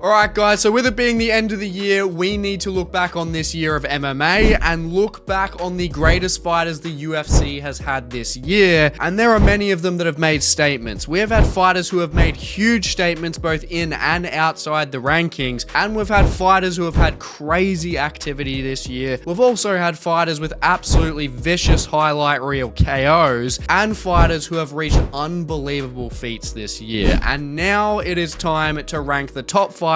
Alright guys, so with it being the end of the year, we need to look back on this year of MMA and look back on the greatest fighters the UFC has had this year, and there are many of them that have made statements. We have had fighters who have made huge statements both in and outside the rankings, and we've had fighters who have had crazy activity this year. We've also had fighters with absolutely vicious highlight reel KOs, and fighters who have reached unbelievable feats this year. And now it is time to rank the top fighters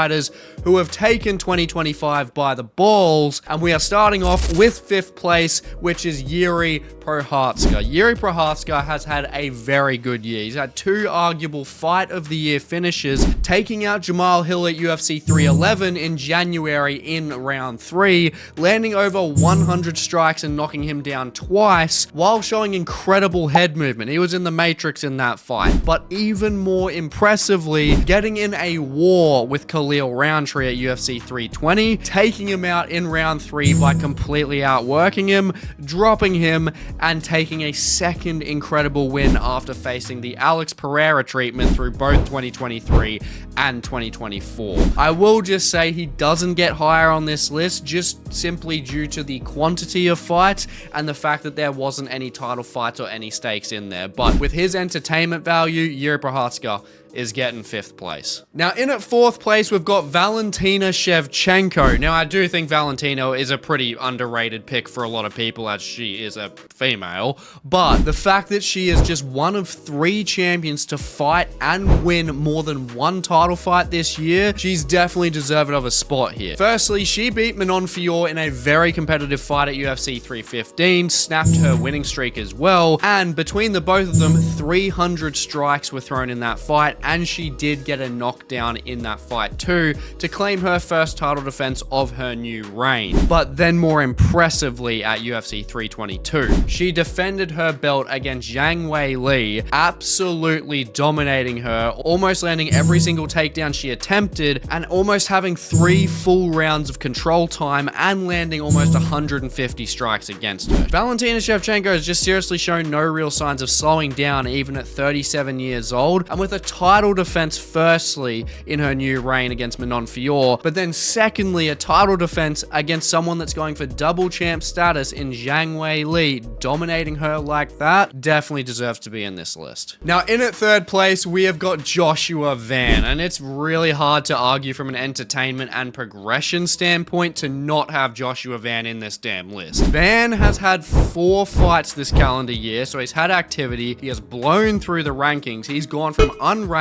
who have taken 2025 by the balls, and we are starting off with 5th place, which is Jiří Procházka. Jiří Procházka has had a very good year. He's had 2 arguable fight of the year finishes, taking out Jamal Hill at UFC 311 in January in round 3, landing over 100 strikes and knocking him down twice, while showing incredible head movement. He was in the Matrix in that fight, but even more impressively, getting in a war with Khalil Roundtree at UFC 320, taking him out in round 3 by completely outworking him, dropping him, and taking a second incredible win after facing the Alex Pereira treatment through both 2023 and 2024. I will just say he doesn't get higher on this list just simply due to the quantity of fights and the fact that there wasn't any title fights or any stakes in there. But with his entertainment value, Jiří Procházka is getting 5th place. Now in at 4th place, we've got Valentina Shevchenko. Now I do think Valentina is a pretty underrated pick for a lot of people as she is a female, but the fact that she is just one of 3 champions to fight and win more than 1 title fight this year, she's definitely deserving of a spot here. Firstly, she beat Manon Fiorot in a very competitive fight at UFC 315, snapped her winning streak as well, and between the both of them, 300 strikes were thrown in that fight, and she did get a knockdown in that fight too to claim her first title defense of her new reign. But then more impressively at UFC 322, she defended her belt against Zhang Weili, absolutely dominating her, almost landing every single takedown she attempted, and almost having 3 full rounds of control time and landing almost 150 strikes against her. Valentina Shevchenko has just seriously shown no real signs of slowing down even at 37 years old, and with a title defense firstly in her new reign against Manon Fiorot, but then secondly a title defense against someone that's going for double champ status in Zhang Weili, dominating her like that, definitely deserves to be in this list. Now in at 3rd place, we have got Joshua Van, and it's really hard to argue from an entertainment and progression standpoint to not have Joshua Van in this damn list. Van has had 4 fights this calendar year, so he's had activity, he has blown through the rankings, he's gone from unranked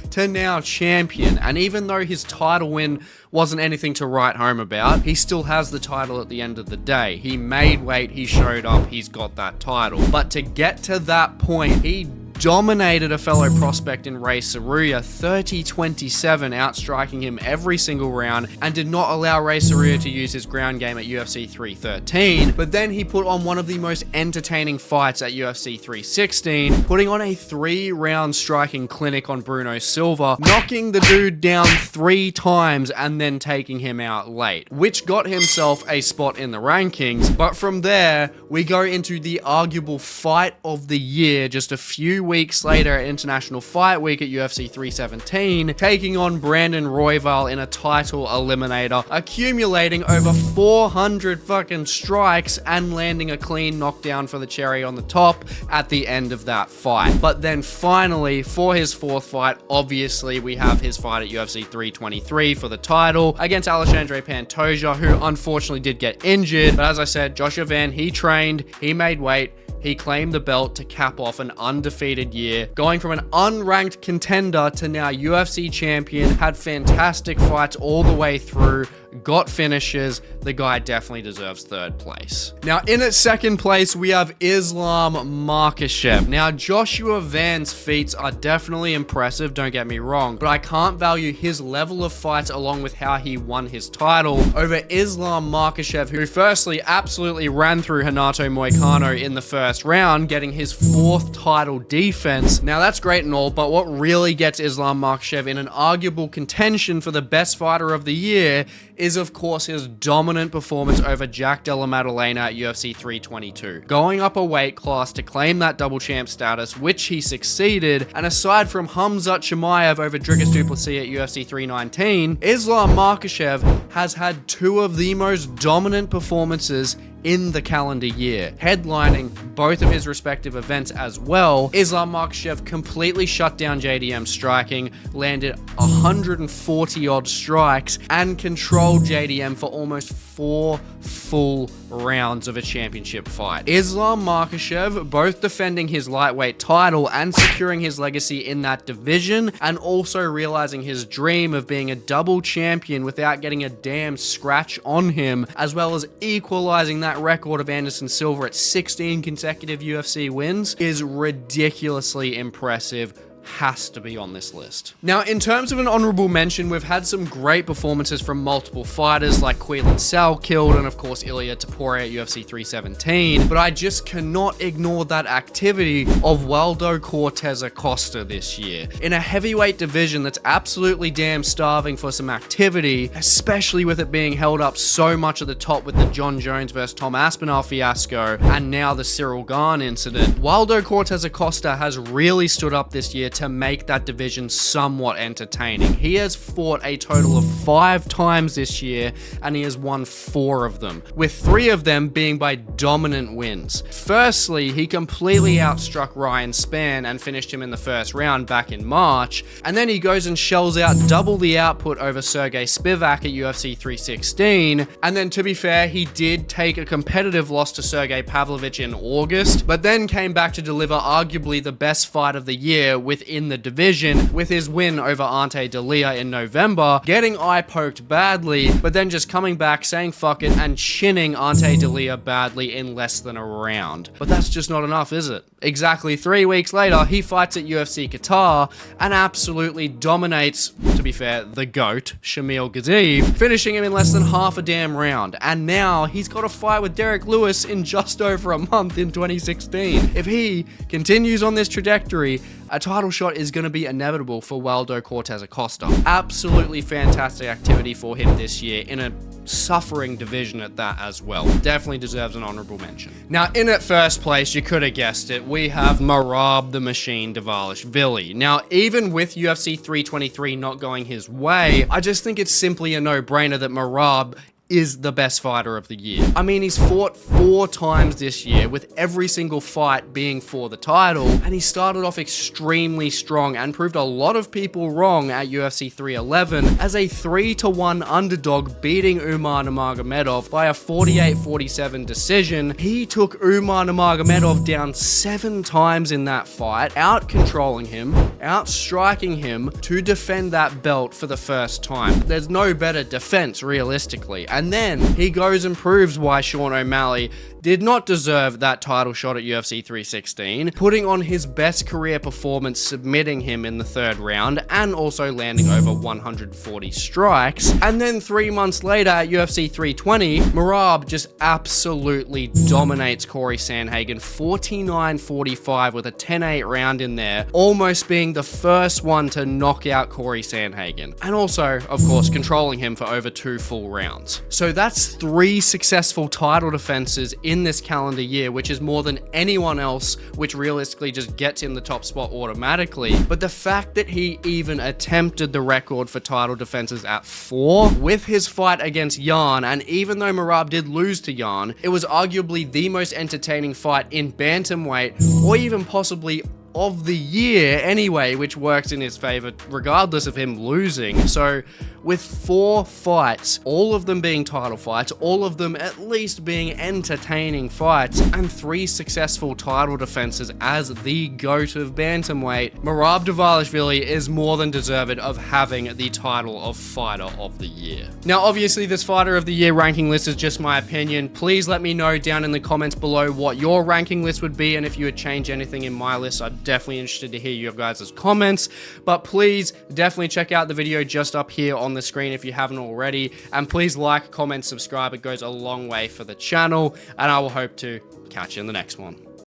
to now champion, and even though his title win wasn't anything to write home about, he still has the title at the end of the day. He made weight, he showed up, he's got that title. But to get to that point, he dominated a fellow prospect in Ray Saruya, 30-27, outstriking him every single round, and did not allow Ray Saruya to use his ground game at UFC 313. But then he put on one of the most entertaining fights at UFC 316, putting on a 3-round striking clinic on Bruno Silva, knocking the dude down 3 times and then taking him out late, which got himself a spot in the rankings. But from there, we go into the arguable fight of the year just a few weeks later at International Fight Week at UFC 317, taking on Brandon Royval in a title eliminator, accumulating over 400 fucking strikes and landing a clean knockdown for the cherry on the top at the end of that fight. But then finally, for his 4th fight, obviously we have his fight at UFC 323 for the title against Alexandre Pantoja, who unfortunately did get injured. But as I said, Joshua Van, he trained, he made weight, he claimed the belt to cap off an undefeated year, going from an unranked contender to now UFC champion, had fantastic fights all the way through, got finishes. The guy definitely deserves 3rd place. Now in at 2nd place, we have Islam Makhachev. Now Joshua Van's feats are definitely impressive, don't get me wrong, but I can't value his level of fights along with how he won his title over Islam Makhachev, who firstly absolutely ran through Renato Moicano in the first first round, getting his 4th title defense. Now that's great and all, but what really gets Islam Makhachev in an arguable contention for the best fighter of the year is of course his dominant performance over Jack Della Maddalena at UFC 322. Going up a weight class to claim that double champ status, which he succeeded, and aside from Khamzat Chimaev over Dricus du Plessis at UFC 319, Islam Makhachev has had 2 of the most dominant performances in the calendar year, headlining both of his respective events as well. Islam Makhachev completely shut down JDM striking, landed 140 odd strikes, and controlled JDM for almost 4 full rounds of a championship fight. Islam Makhachev both defending his lightweight title and securing his legacy in that division, and also realizing his dream of being a double champion without getting a damn scratch on him, as well as equalizing that record of Anderson Silva at 16 consecutive UFC wins, is ridiculously impressive. Has to be on this list. Now, in terms of an honorable mention, we've had some great performances from multiple fighters like Quillan Salkilld and of course Ilia Topuria at UFC 317, but I just cannot ignore that activity of Waldo Cortes-Acosta this year. In a heavyweight division that's absolutely damn starving for some activity, especially with it being held up so much at the top with the John Jones versus Tom Aspinall fiasco and now the Cyril Gane incident, Waldo Cortes-Acosta has really stood up this year to make that division somewhat entertaining. He has fought a total of 5 times this year, and he has won 4 of them, with 3 of them being by dominant wins. Firstly, he completely outstruck Ryan Spann and finished him in the first round back in March, and then he goes and shells out double the output over Sergey Spivak at UFC 316, and then to be fair, he did take a competitive loss to Sergey Pavlovich in August, but then came back to deliver arguably the best fight of the year within the division with his win over Ante Delia in November, getting eye-poked badly, but then just coming back, saying fuck it, and chinning Ante Delia badly in less than a round. But that's just not enough, is it? Exactly 3 weeks later, he fights at UFC Qatar and absolutely dominates, to be fair, the GOAT, Shamil Gaziev, finishing him in less than half a damn round. And now he's got a fight with Derek Lewis in just over a month in 2016. If he continues on this trajectory, a title shot is going to be inevitable for Waldo Cortes-Acosta. Absolutely fantastic activity for him this year in a suffering division at that as well. Definitely deserves an honorable mention. Now, in at first place, you could have guessed it, we have Merab the Machine Dvalishvili. Now, even with UFC 323 not going his way, I just think it's simply a no-brainer that Merab is the best fighter of the year. I mean, he's fought 4 times this year, with every single fight being for the title, and he started off extremely strong and proved a lot of people wrong at UFC 311 as a 3-1 underdog, beating Umar Nurmagomedov by a 48-47 decision. He took Umar Nurmagomedov down 7 times in that fight, out-controlling him, out-striking him to defend that belt for the first time. There's no better defense, realistically. And then he goes and proves why Sean O'Malley did not deserve that title shot at UFC 316, putting on his best career performance, submitting him in the 3rd round and also landing over 140 strikes. And then 3 months later at UFC 320, Merab just absolutely dominates Corey Sandhagen 49-45 with a 10-8 round in there, almost being the first one to knock out Corey Sandhagen. And also, of course, controlling him for over 2 full rounds. So that's 3 successful title defenses in this calendar year, which is more than anyone else, which realistically just gets him the top spot automatically. But the fact that he even attempted the record for title defenses at 4 with his fight against Jan, and even though Merab did lose to Jan, it was arguably the most entertaining fight in bantamweight, or even possibly of the year anyway, which works in his favor regardless of him losing. So with 4 fights, all of them being title fights, all of them at least being entertaining fights, and 3 successful title defenses as the GOAT of bantamweight, Merab Dvalishvili is more than deserved of having the title of Fighter of the Year. Now, obviously, this Fighter of the Year ranking list is just my opinion. Please let me know down in the comments below what your ranking list would be, and if you would change anything in my list, I'd definitely interested to hear your guys' comments. But please definitely check out the video just up here on the screen if you haven't already, and please like, comment, subscribe. It goes a long way for the channel, and I will hope to catch you in the next one.